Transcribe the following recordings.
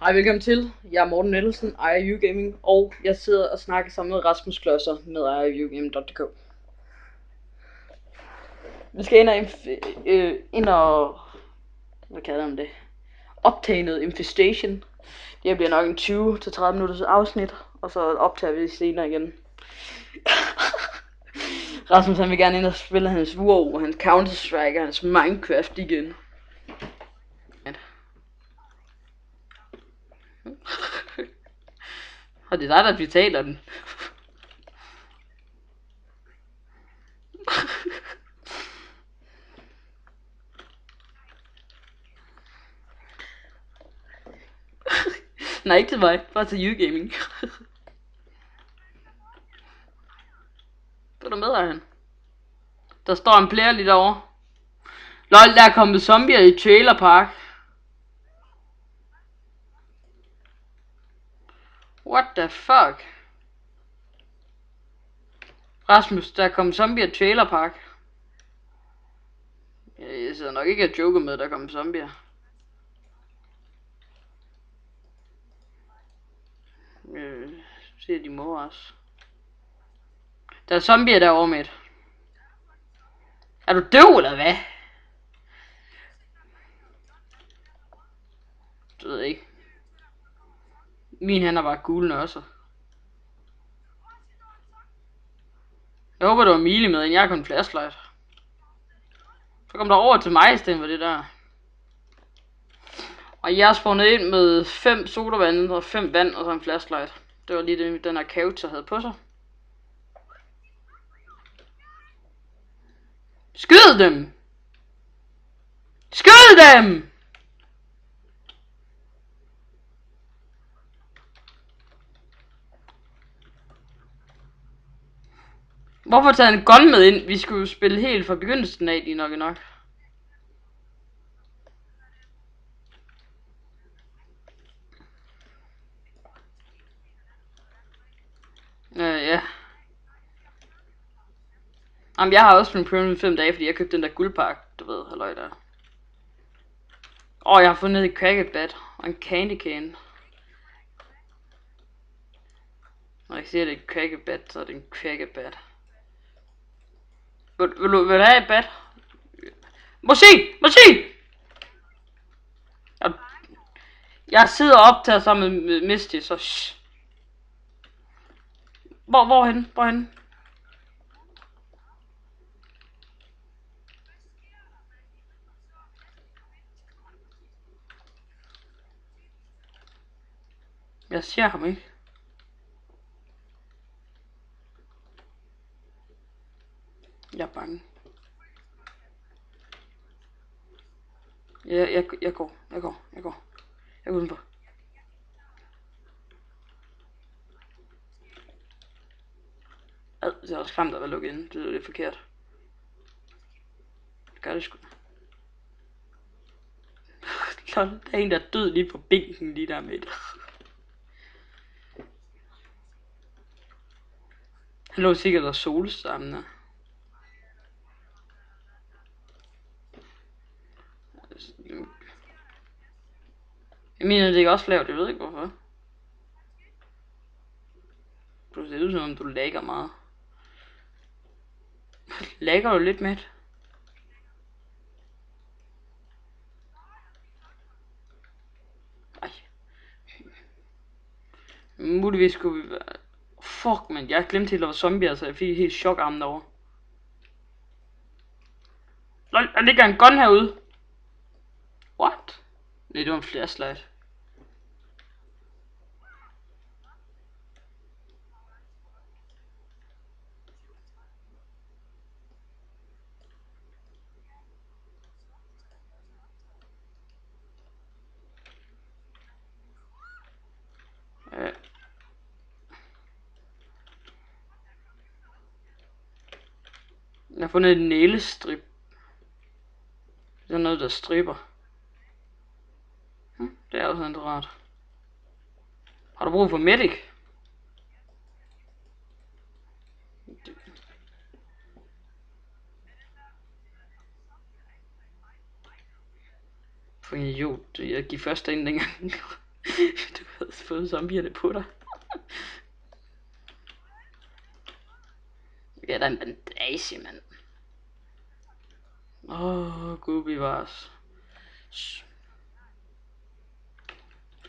Hej, velkommen til. Jeg er Morten Nielsen, ejer Gaming, og jeg sidder og snakker sammen med Rasmus Kløsser med ejerUgaming.dk. Vi skal ind og hvad kalder man det? Optage noget Infestation. Det her bliver nok en 20-30 minutters afsnit, og så optager vi senere igen. Rasmus han vil gerne ind og spille hans WoW, hans Counter-Strike og hans Minecraft igen. Og det er dig, der betaler den. Nej, ikke til mig. Bare til Gaming. Hvad er der med af han? Der står en player lige derovre. Lol, der er kommet zombier i Trailer Park. What the fuck? Rasmus, der er kommet zombier i Trailer Park. Jeg sidder nok ikke at joke med, at der er kommet zombier. Se de må også. Der er zombier derovre med. Er du døv eller hvad? Det ved jeg ikke. Min han er bare gul også. Jeg håber, det var Mili med, en jeg har kun en flashlight. Så kom der over til mig i stedet for det der. Og jeg spawnet ind med 5 sodavand og 5 vand og så en flashlight. Det var lige det, den her couch havde på sig. Skyd dem! Skyd dem! Hvorfor tage en gun med ind? Vi skulle jo spille helt fra begyndelsen af, de nok. Ja. Jamen, jeg har også spillet Premium 5 dage, fordi jeg købte den der guldpakke, du ved, halløj der. Jeg har fundet et cracket bat og en candy cane. Når jeg siger, det er et cracket bat, så er det en cracket bat. Vil du have et bat? Måske! Jeg sidder og optager sammen med Misty, så shh. Hvorhen? Jeg ser ham ikke. Jeg er bange. Jeg går. Jeg er udenfor. Det er også klamt at være lukket inde. Det er lidt forkert. Det gør det sgu. Der er en, der er død lige på bænken lige der midt. Han lå sikkert og solstammen. Jeg mener, det er også lavt, jeg ved ikke hvorfor. Du ser ud som om du lagger meget. Lagger du lidt med? Ej. Muligvis skulle vi være... Fuck, man, jeg glemte helt, at der var zombier, så jeg fik helt chokarmen derovre. Lol, der ligger en gun herude. What? Nej, det var en flashlight. Jeg har fundet en nælestrip. Det er noget, der striber. Det er også noget rart. Har du brug for medic? For en idiot. Jeg gik først ind dengang. Du havde fået zombierne på dig. Ja, der er en bandage, mand. Gud bevares.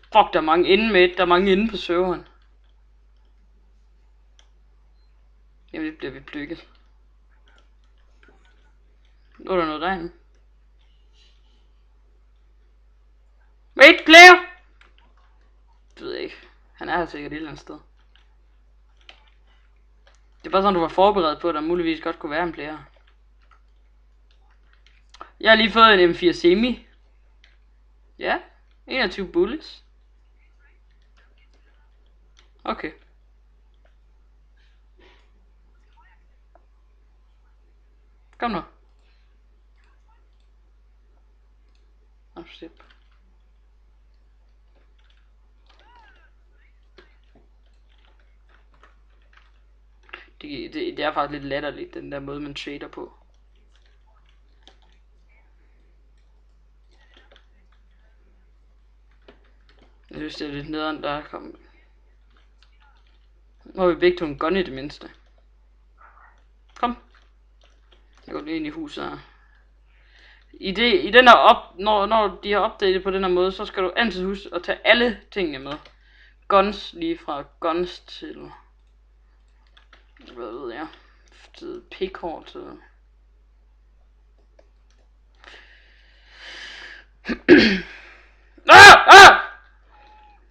Fuck, der er mange inde med. Der er mange inde på serveren. Jamen, det bliver vi blykket. Nu er der noget derinde. Wait, Claire! Det ved jeg ikke. Han er her sikkert et eller andet sted. Det er bare sådan, du var forberedt på, at der muligvis godt kunne være en player. Jeg har lige fået en M4 Semi. Ja, 21 bullets. Okay. Kom nu. Step. Det er faktisk lidt latterligt, den der måde man trader på. Jeg synes det er lidt nederen, der er kommet. Nu har vi begge to en gun i det mindste. Kom. Jeg går lige ind i huset her. I den her når de har opdateret på den her måde, så skal du altid huske at tage alle tingene med. Guns, lige fra guns til, hvad ved jeg, til pikhår til.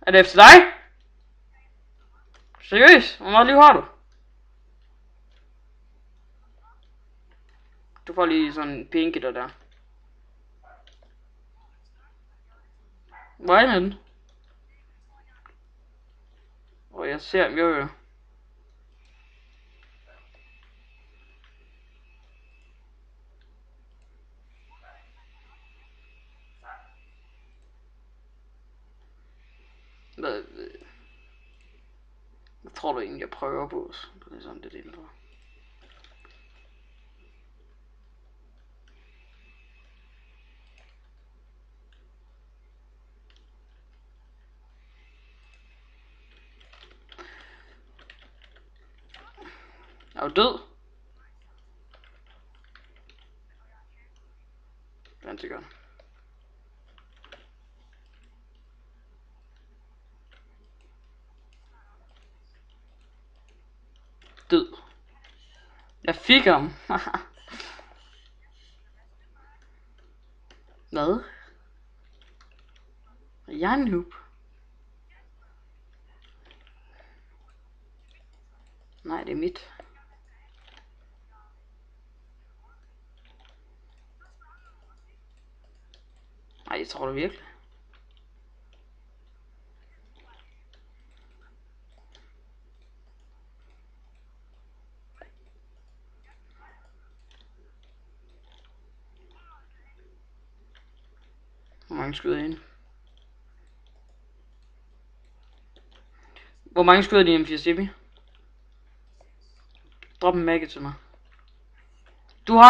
Er det efter dig? Seriøst? Hvor meget liv har du? Du får lige sådan en pinketter der. Hvor er den? Og jeg ser dem jo. Hvad tror du egentlig jeg prøver på? Det er sådan det ældre. Er du død? Ganske godt. Død. Jeg fik ham. Hvad? Jeg er en noob. Nej, det er mit. Nej, jeg tror du virkelig. Hvor mange skyder ind? Hvor mange skyder de M4 Semi? Drop en maggot til mig. Du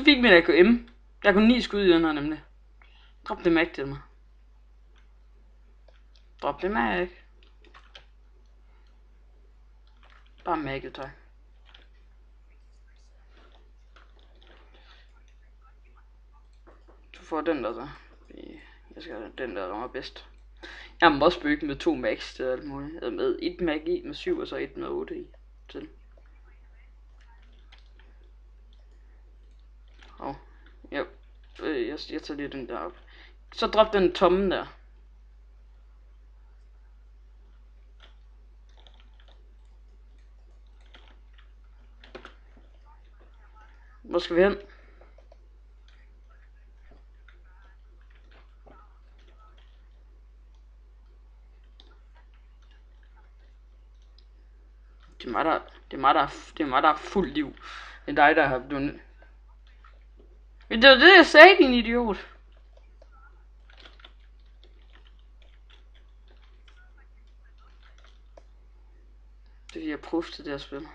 fik min AKM. Der er kun 9 skud i den her nemlig. Drop det mag til mig. Drop det mag. Bare maggot, tak. Du får den der så. Jeg skal have den der rammer bedst. Jeg må også bygge med 2 max til alt muligt. Med 1 mag i med 7 og så 1 med 8 i til. Jeg tager lige den der op. Så drop den tomme der. Hvor skal vi hen? Det er mig, der er fuld liv. Det er dig, der har blevet. Men det var det, jeg sagde, din idiot. Det er jeg prøve til det her spil.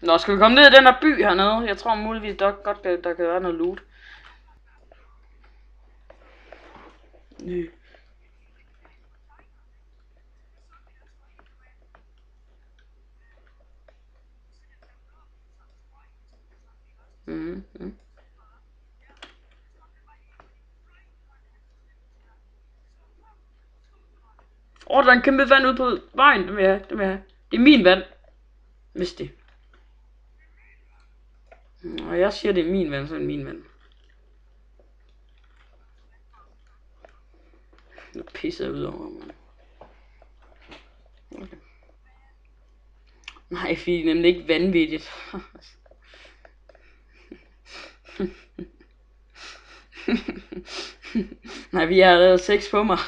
Nå, skal vi komme ned i den her by hernede? Jeg tror muligvis der kan være noget loot. Ny. Der er en kæmpe vand ude på vejen. Det vil jeg have. Det er min vand. Hvis det. Og jeg siger, det er min vand, så er det min vand. Nu pisser jeg ud over mig. Okay. Nej, fordi det er nemlig ikke vanvittigt. Nej, vi har reddet 6 på mig.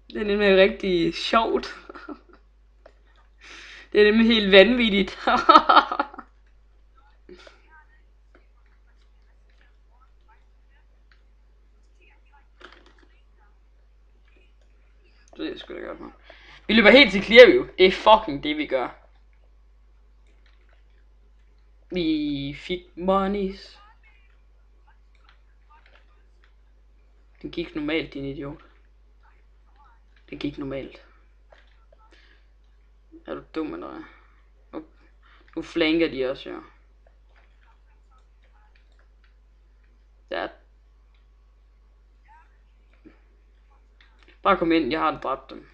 Det er nemlig rigtig sjovt. Det er nemlig helt vanvittigt. Det er sgu da godt. Vi løber helt til Clearview. Det er fucking det, vi gør. Vi fik monies. Den gik normalt, din idiot. Den gik normalt. Er du dum eller hvad? Nu flanker de også, jo. Ja. Bare kom ind, jeg har dræbt dem.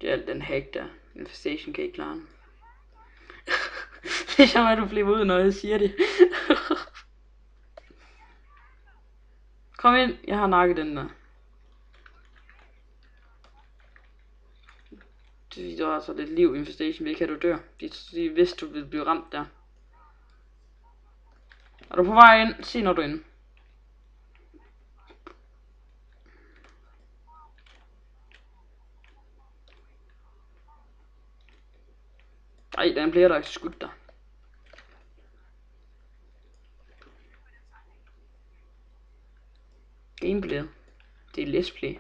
Det er alt den hack der. Infestation kan ikke klare den. Det er sjovt, at du flipper ud, når jeg siger det. Kom ind, jeg har nakket den der. Det er altså lidt liv infestation, vi ikke kan du dør. De vidste du ville blive ramt der. Er du på vej ind? Sig når du er inde. Ej, den bliver der ikke skudt der. Gameplay. Det er let's play.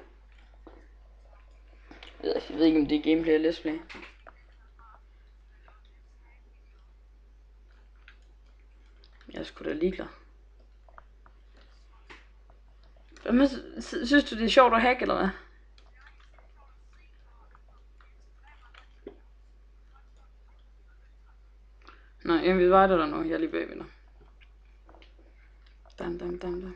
Jeg ved ikke om det er gameplay eller let's play. Jeg er sgu da ligeglad. Synes du det er sjovt at hacke eller hvad? Nej, jeg vil vejde dig nu. Jeg er lige bagved dig. Dam.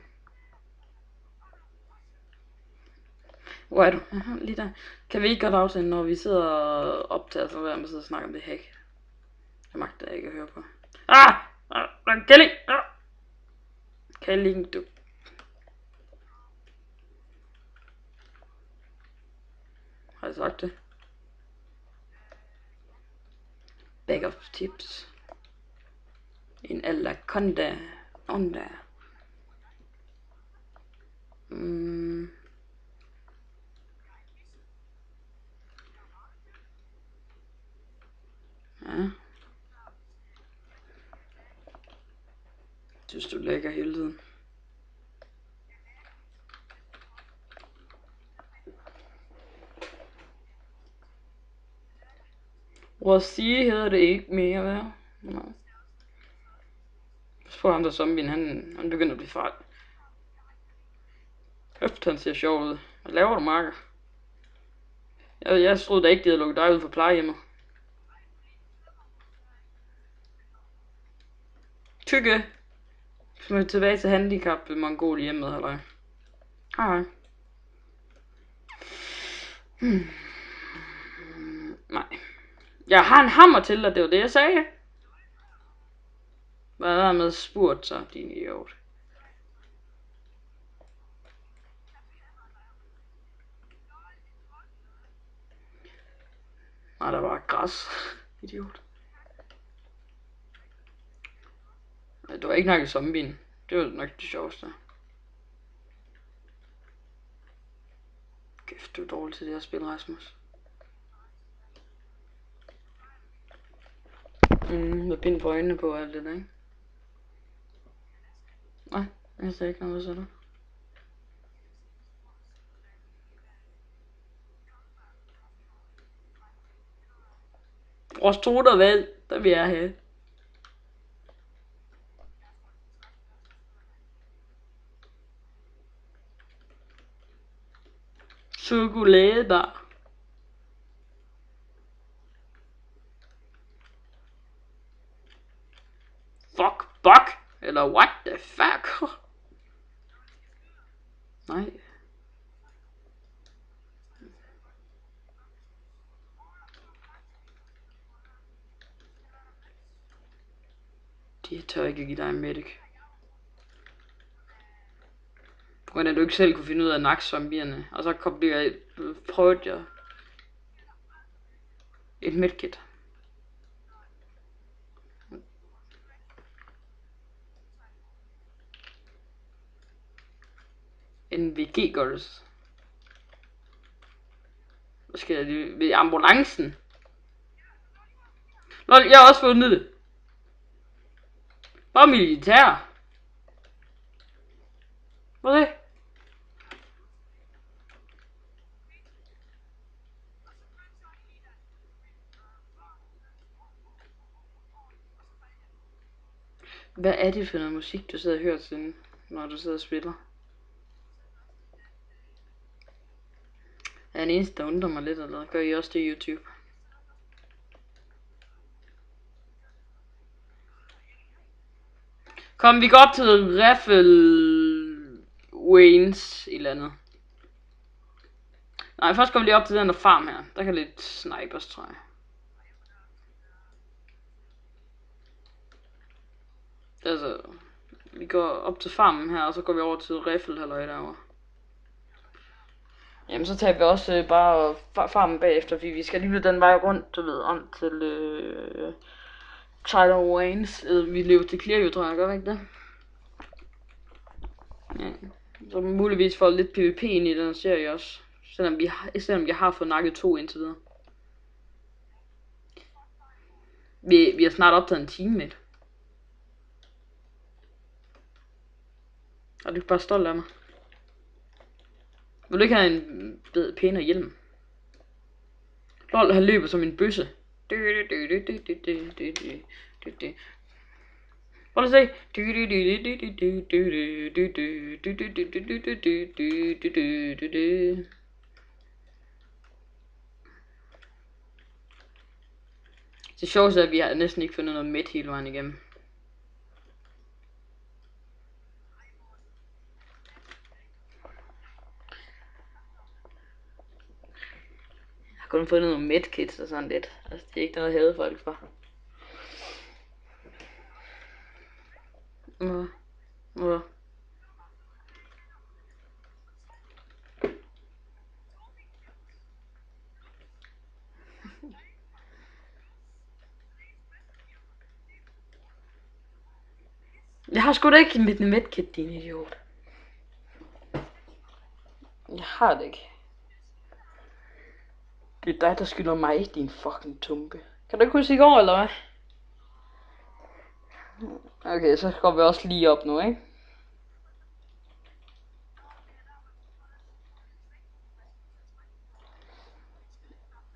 Hvor er du? Aha, lige der. Kan vi ikke godt aftale, når vi sidder og optager, så hvad med sidder og snakker om det hack? Jeg magter jeg ikke at høre på. Kælling! Kælling, du. Har jeg sagt det? Backup tips. En anaconda. Onda. Ja. Synes du lækker hele tiden. Rossi hedder det ikke mere, hvad? Nej. Prøv ham der zombien, han begynder at blive farlig. Høft, han ser sjov ud. Hvad laver du, Marker? Jeg troede da ikke, de havde lukket dig ud for plejehjemmet. Tykke. Så må vi tilbage til handicap ved Mongol hjemmet, halløj. Hej. Nej. Jeg har en hammer til dig, det var det jeg sagde. Hvad er der med spurgt så, din idiot? Nej, der var græs. Idiot. Det var ikke nok i zombien. Det var nok det sjoveste. Kæft, du er dårlig til det her spil, Rasmus. Med bind på øjnene på alt det der, ikke? Nej, jeg ser ikke noget, så der. Vores toter valg, der vil jeg have. chokolade. Fuck, buck, eller what the fuck? Nej. De tør ikke give dig en medic. På grund af, at du ikke selv kunne finde ud af at nakke zombierne. Og så prøvede jeg et medkit. En VG goddess. Hvad skal jeg lige ved ambulancen? Lol, jeg har også fundet det. Bare militær. Hvad er det? Hvad er det for noget musik, du sidder og hører til, når du sidder og spiller? Jeg er den eneste, der undrer mig lidt, eller gør I også det i YouTube? Kom, vi går op til Raffle Waynes et eller andet. Nej, først kommer vi lige op til den der farm her. Der kan lidt snipers, tror jeg. Altså, vi går op til farmen her, og så går vi over til Raffle halløj derovre. Jamen, så tager vi også bare farmen bagefter, fordi vi skal alligevel den vej rundt, du ved, om til Tyler Waynes. Vi lever til Clearview, tror jeg, gør vi ikke det? Ja. Så muligvis får lidt PvP ind i den serie også. Selvom jeg har fået nakket 2 indtil videre. Vi har snart optaget en time med. Er du ikke bare stolt af mig? Vil du ikke have en pænere hjelm? Lol, han løber som en bøsse. Prøv at se. Det sjoveste er, at vi har næsten ikke fundet noget midt hele vejen igennem. Jeg har kun fundet nogle medkits og sådan lidt. Altså, det er ikke noget, jeg hader folk for. Hvor? Jeg har sgu da ikke mit medkit, din idiot. Jeg har det ikke. Det er dig, der skylder mig, din fucking tumpe. Kan du ikke huske i går, eller hvad? Okay, så går vi også lige op nu, ikke?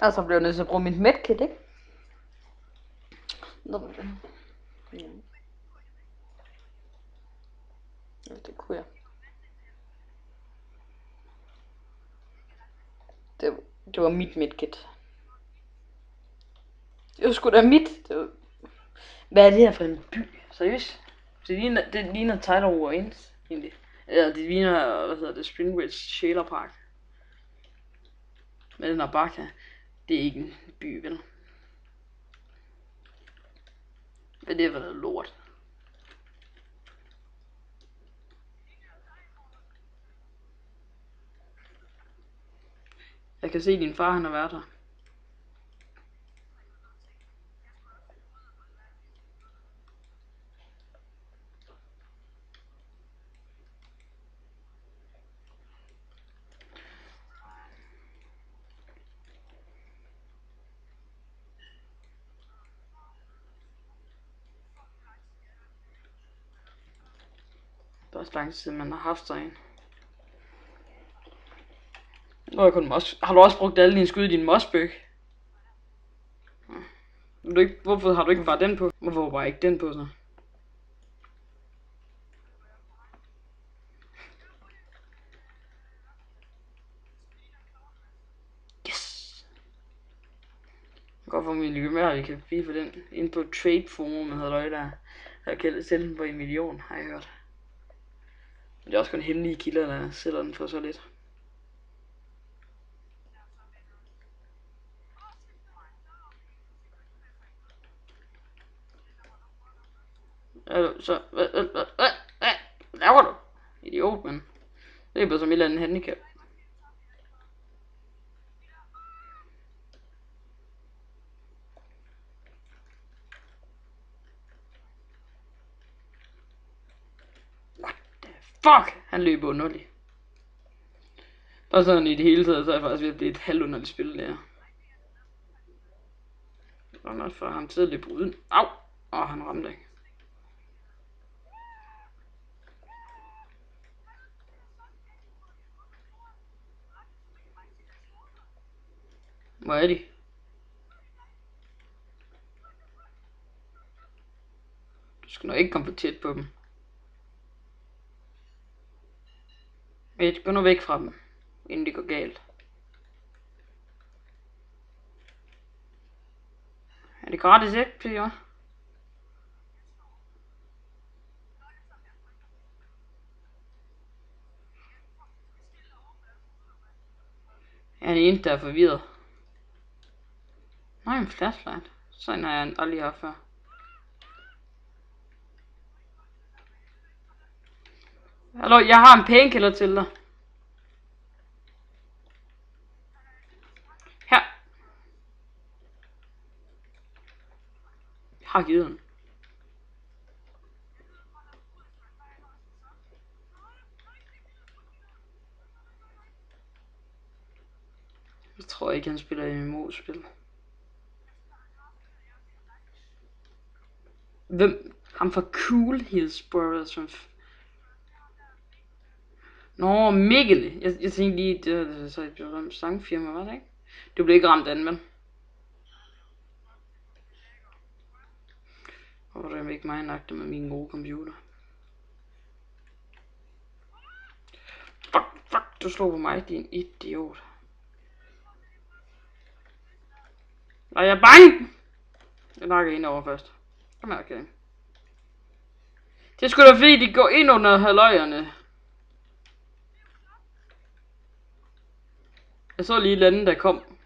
Altså bliver jeg nødt til at bruge mit medkit, ikke? Ja, det kunne jeg. Det var mit medkit. Det var sgu da mit. Hvad er det her for en by? Seriøst? Det ligner Tyler Waynes, egentlig. Eller det ligner, hvad hedder det, Springridge Shaler Park. Men den her bakke her, det er ikke en by, vel? Hvad det er for noget lort? Jeg kan se, at din far han har været her. Det er også lang tid siden, man har haft sig en. Har du også brugt alle dine skud i din mossbøg? Hvorfor har du ikke bare den på? Hvorfor var ikke den på så? Godt for millionær, vi kan blive for den. Inde på trade forum, man havde løg der kan sælge den på 1 million, har jeg hørt. Men det er også kun hemmelige kilder, der sælger den for så lidt. Så, hvad laver du? Idiot, mand. Det er bare som et eller andet handicap. What the fuck? Han løb underligt. Og sådan i det hele taget, så er jeg faktisk ved at blive et halvunderligt spil der. Og nok for ham tidligt på uden. Au! Han ramte ikke. Hvor er de? Du skal nok ikke komme for tæt på dem. Gå nu væk fra dem, inden det går galt. Er det gratis XP, ja? Er det en, der er forvirret? Nej, en flashlight. Sådan har jeg aldrig haft før. Hallo, jeg har en painkiller til dig. Her. Jeg har givet den. Jeg tror ikke, han spiller MMO-spil. Hvem? Ham fra Cool Hills Brothers. Nå, Mikkel. Jeg tænkte lige, det var så et sangfirma, var det ikke? Du blev ikke ramt af den, men. Og det er ikke mig nagte med min gode computer. Fuck, du slog på mig, din idiot. Nej, jeg er bange! Jeg nakker ind over først. Kom her, okay. Det skulle da fordi, de går ind under halvøjerne. Jeg så lige et andet, der kom.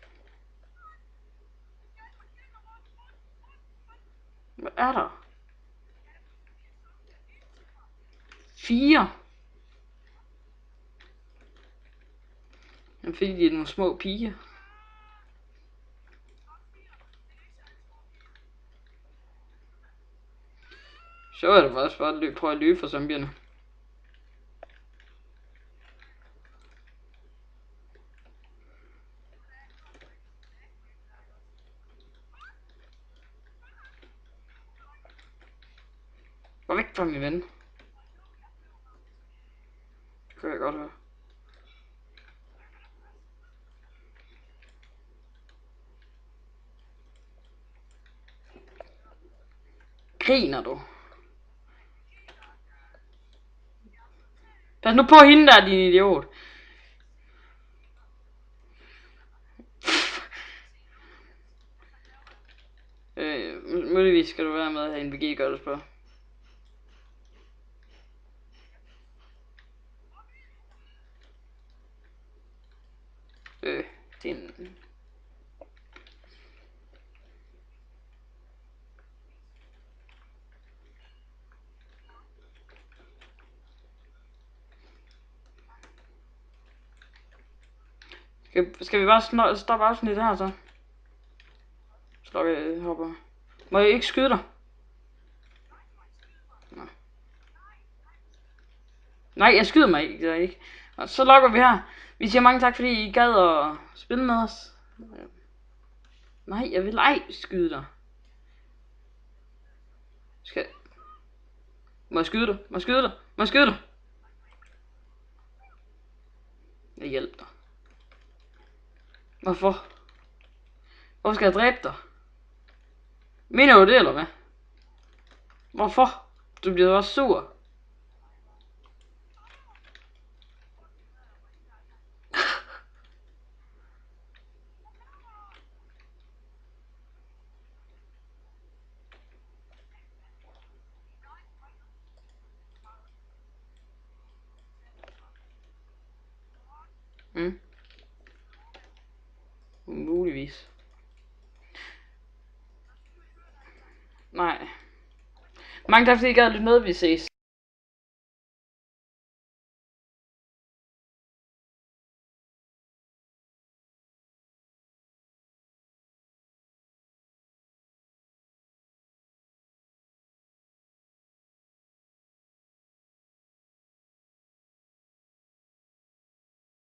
Hvad er der? 4. Men fordi de er nogle små piger. Så er det faktisk bare at prøve at løbe for zombierne. Gå væk fra min ven. Det kan jeg godt høre. Griner du? Pas nu på hende der, din idiot. Muligvis skal du være med at have en VG gør det på. Din... Skal vi bare stoppe afsnittet her så? Slukker jeg hopper. Må jeg ikke skyde dig? Nå. Nej, jeg skyder mig ikke. Det er ikke. Og så logger vi her. Vi siger mange tak, fordi I gad at spille med os. Nej, jeg vil ej skyde dig. Må jeg skyde dig? Må jeg skyde dig? Må jeg skyde dig? Jeg hjælper dig. Hvorfor? Hvorfor skal jeg dræbe dig? Mener du det, eller hvad? Hvorfor? Du bliver også sur. ses. Nej. Mange tak fordi I gad lytte med, vi ses.